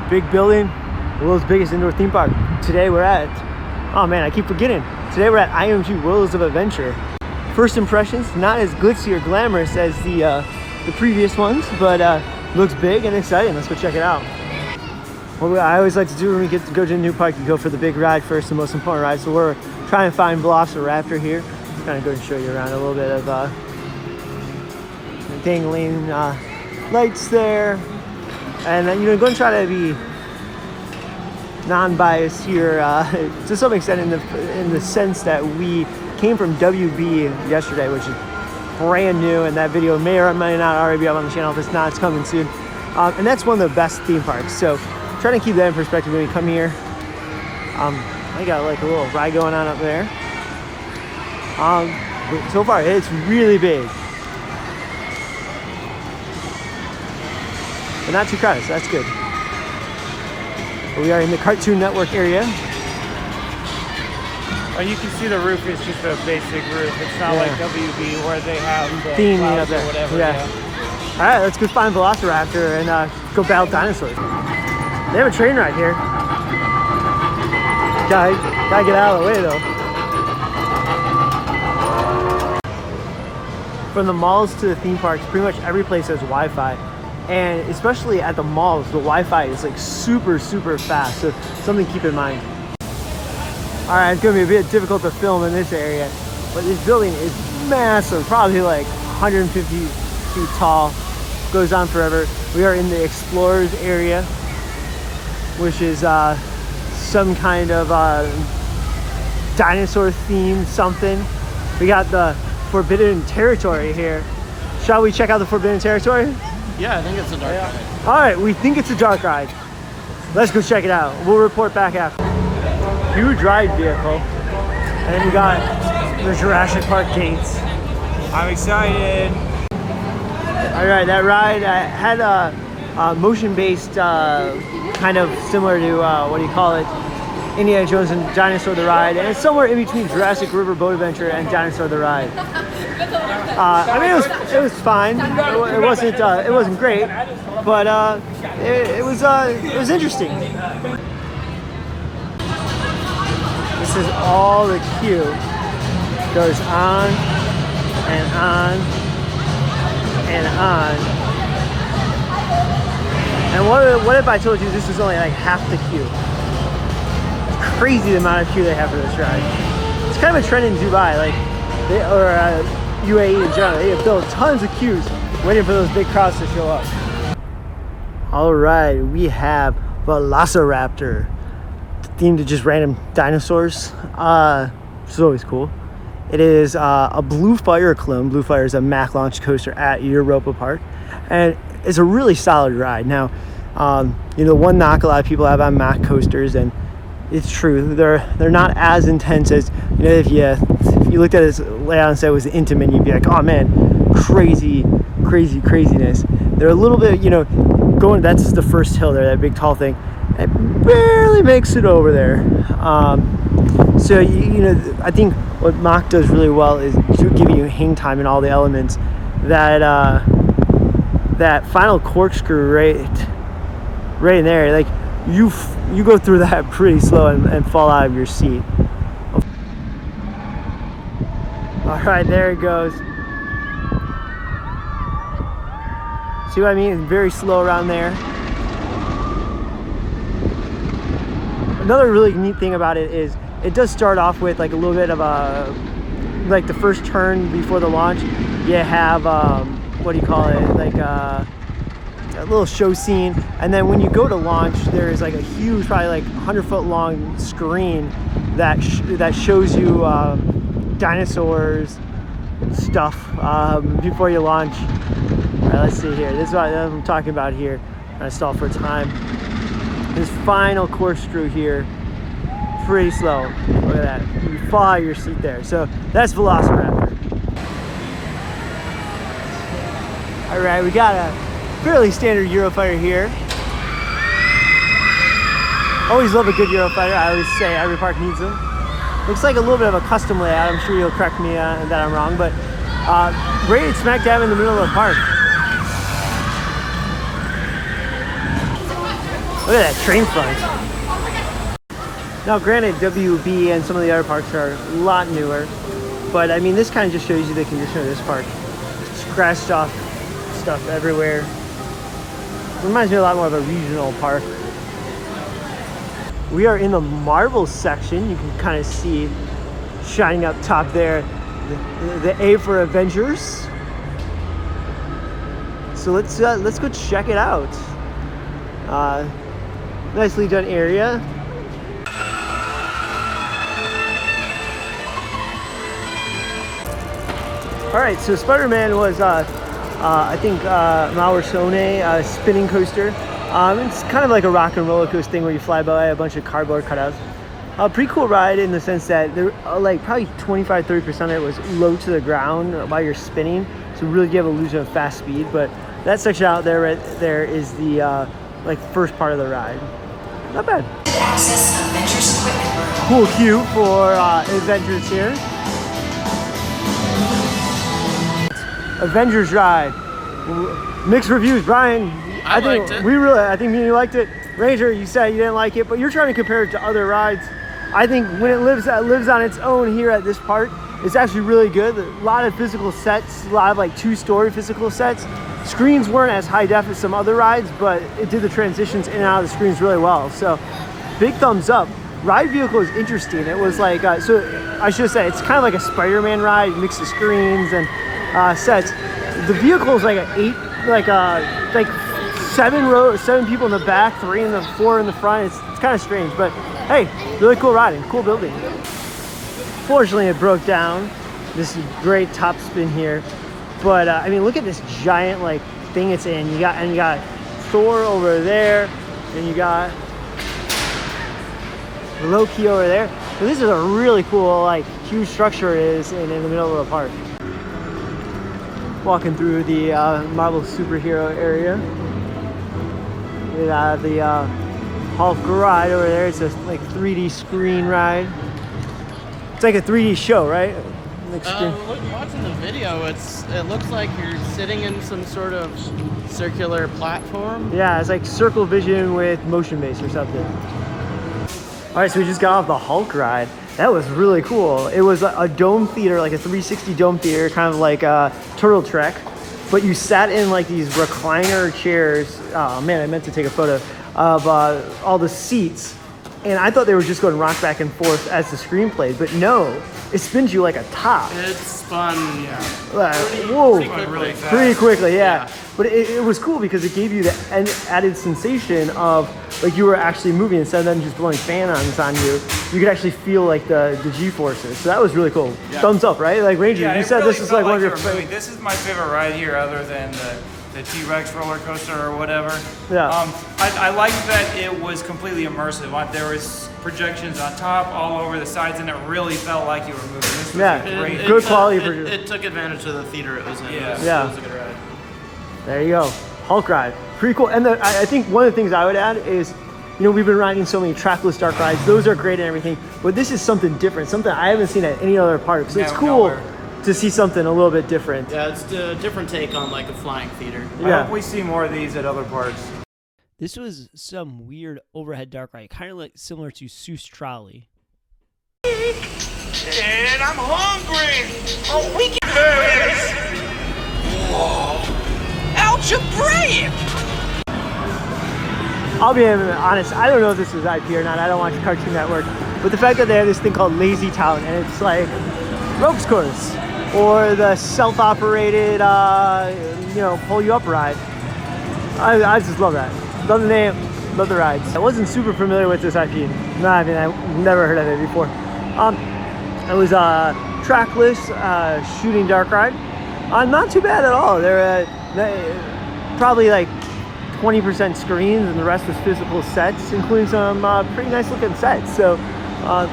big building, the world's biggest indoor theme park. Today we're at, oh man, I keep forgetting. Today we're at IMG Worlds of Adventure. First impressions, not as glitzy or glamorous as the previous ones, but looks big and exciting. Let's go check it out. What I always like to do when we get to go to a new park, you go for the big ride first, the most important ride. So we're trying to find Velociraptor here. Just kind of go and show you around a little bit of dangling lights there. And go and try to be non-biased here to some extent in the sense that we came from WB yesterday, which is brand new, and that video may or may not already be up on the channel. If it's not, it's coming soon. And that's one of the best theme parks. So trying to keep that in perspective when we come here. I got like a little ride going on up there. So far, it's really big. But not too crowded, so that's good. But we are in the Cartoon Network area. Oh, you can see the roof is just a basic roof. It's not like WB where they have the theme clouds up there. or whatever. Yeah. All right, let's go find Velociraptor and go battle dinosaurs. They have a train ride here. Gotta get out of the way though. From the malls to the theme parks, pretty much every place has Wi-Fi. And especially at the malls, the Wi-Fi is like super, super fast. So something to keep in mind. All right, it's gonna be a bit difficult to film in this area, but this building is massive, probably like 150 feet tall, goes on forever. We are in the Explorers area, which is some kind of dinosaur themed something. We got the Forbidden Territory here. Shall we check out the Forbidden Territory? Yeah, I think it's a dark ride. All right, we think it's a dark ride. Let's go check it out. We'll report back after. Huge ride vehicle. And then we got the Jurassic Park gates. I'm excited. All right, that ride had a motion-based, kind of similar to, what do you call it? Indiana Jones and Dinosaur the Ride. And it's somewhere in between Jurassic River Boat Adventure and Dinosaur the Ride. I mean, it was fine. It wasn't great, but it was interesting. This is all the queue. Goes on and on and on. And what if I told you this is only like half the queue? It's crazy the amount of queue they have for this ride. It's kind of a trend in Dubai, like UAE in general. They have built tons of queues waiting for those big crowds to show up. All right, we have Velociraptor, themed to just random dinosaurs, which is always cool. It is a Blue Fire clone. Blue Fire is a Mack launch coaster at Europa Park, and it's a really solid ride. Now, one knock a lot of people have on Mack coasters, and it's true, they're not as intense as, if you looked at this layout and said it was intimate, you'd be like, oh man, craziness. They're a little bit, that's the first hill there, that big tall thing. It barely makes it over there. So I think what Mack does really well is giving you hang time in all the elements. That final corkscrew right in there, like you go through that pretty slow and fall out of your seat. All right, there it goes. See what I mean? It's very slow around there. Another really neat thing about it is it does start off with like a little bit of like the first turn before the launch. You have, what do you call it? Like a little show scene. And then when you go to launch, there's like a huge, probably like 100-foot long screen that shows you dinosaurs stuff before you launch. All right, let's see here. This is what I'm talking about here. I'm gonna stall for time. This final corkscrew here, pretty slow. Look at that. You fall out of your seat there. So that's Velociraptor. All right, we got a fairly standard Eurofighter here. Always love a good Eurofighter. I always say every park needs them. Looks like a little bit of a custom layout. I'm sure you'll correct me that I'm wrong, but rated smack dab in the middle of the park. Look at that train front. Now granted, WB and some of the other parks are a lot newer, but I mean this kind of just shows you the condition of this park. Scratched off stuff everywhere. Reminds me a lot more of a regional park. We are in the Marvel section. You can kind of see shining up top there the A for Avengers. So let's go check it out. Nicely done area. All right, so Spider-Man was I think Mauersone spinning coaster. It's kind of like a rock and roller coaster thing where you fly by a bunch of cardboard cutouts. Pretty cool ride in the sense that there, like probably 25-30% of it was low to the ground while you're spinning, so really give an illusion of fast speed. But that section out there, right there, is the like first part of the ride. Not bad. Access Avengers equipment room. Cool queue for Avengers here. Avengers ride. Mixed reviews, Brian. I liked it. I think me and you liked it. Ranger, you said you didn't like it, but you're trying to compare it to other rides. I think when it lives on its own here at this park, it's actually really good. A lot of physical sets, a lot of like 2-story physical sets. Screens weren't as high def as some other rides, but it did the transitions in and out of the screens really well. So big thumbs up. Ride vehicle is interesting. It was like, so I should say, it's kind of like a Spider-Man ride, mix of screens and sets. The vehicle is like like 7 people in the back, 4 in the front. It's kind of strange, but hey, really cool riding, cool building. Fortunately, it broke down. This is great top spin here, but I mean, look at this giant like thing it's in. You got Thor over there, and you got Loki over there. So this is a really cool, like, huge structure it is in the middle of the park. Walking through the Marvel superhero area. We got the Hulk ride over there. It's a like 3D screen ride. It's like a 3D show, right? Like Watching the video, it looks like you're sitting in some sort of circular platform. Yeah, it's like circle vision with motion base or something. All right, so we just got off the Hulk ride. That was really cool. It was a dome theater, like a 360 dome theater, kind of like a Turtle Trek. But you sat in like these recliner chairs. Oh man, I meant to take a photo of all the seats. And I thought they were just going to rock back and forth as the screen played, but no, it spins you like a top. It spun, pretty quickly, yeah. But it was cool because it gave you the added sensation of like you were actually moving instead of them just blowing fan-ons on you. You could actually feel like the G-forces. So that was really cool. Yeah. Thumbs up, right? Like Ranger, you said this is like one of your favorites. This is my favorite ride here, other than the T-Rex roller coaster or whatever. Yeah. I liked that it was completely immersive. There was projections on top, all over the sides, and it really felt like you were moving. This was great. Good quality. It took advantage of the theater it was in. Yeah. It was a good ride. There you go. Hulk ride. Pretty cool. And I think one of the things I would add is, you know, we've been riding so many trackless dark rides. Those are great and everything, but this is something different, something I haven't seen at any other park. So it's cool to see something a little bit different. Yeah, it's a different take on like a flying theater. I hope we see more of these at other parks. This was some weird overhead dark ride, kind of like similar to Seuss Trolley. And I'm hungry. Oh, we can this. Whoa. Algebraic. I'll be honest, I don't know if this is IP or not. I don't watch Cartoon Network. But the fact that they have this thing called Lazy Town, and it's like ropes course, or the self-operated, you know, pull you up ride. I just love that. Love the name, love the rides. I wasn't super familiar with this IP. No, I mean, I've never heard of it before. It was a trackless shooting dark ride. Not too bad at all. They're probably like 20% screens, and the rest was physical sets, including some pretty nice looking sets. So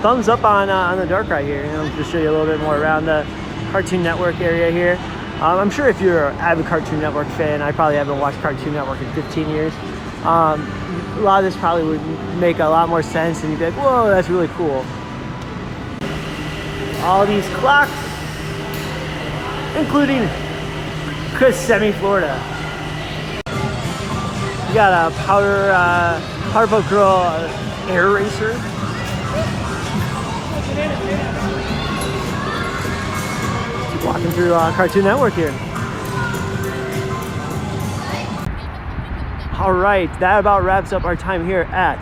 thumbs up on the dark ride here. You know, just show you a little bit more around the Cartoon Network area here. I'm sure if you're an avid Cartoon Network fan, I probably haven't watched Cartoon Network in 15 years. A lot of this probably would make a lot more sense, and you'd be like, whoa, that's really cool. All these clocks, including Kissimmee, Florida. You got a powder Powerpuff Girl Air Racer. Keep walking through Cartoon Network here. All right, that about wraps up our time here at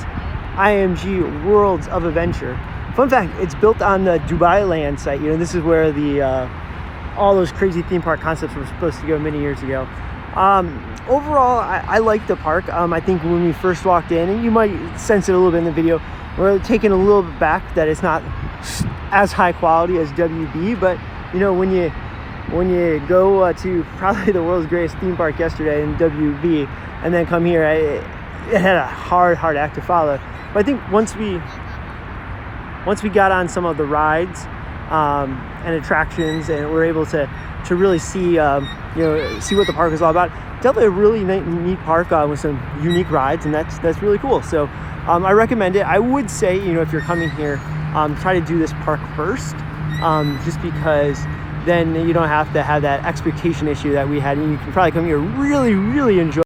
IMG Worlds of Adventure. Fun fact, it's built on the Dubai Land site. You know, this is where the all those crazy theme park concepts were supposed to go many years ago. Overall, I like the park. I think when we first walked in, and you might sense it a little bit in the video, we're taken a little bit back that it's not as high quality as WB, but you know, when you go to probably the world's greatest theme park yesterday in WB, and then come here, it had a hard act to follow. But I think once we got on some of the rides and attractions, and we're able to really see see what the park is all about. Definitely a really neat park with some unique rides, and that's really cool. So I recommend it. I would say, you know, if you're coming here, try to do this park first, just because then you don't have to have that expectation issue that we had, and you can probably come here really enjoy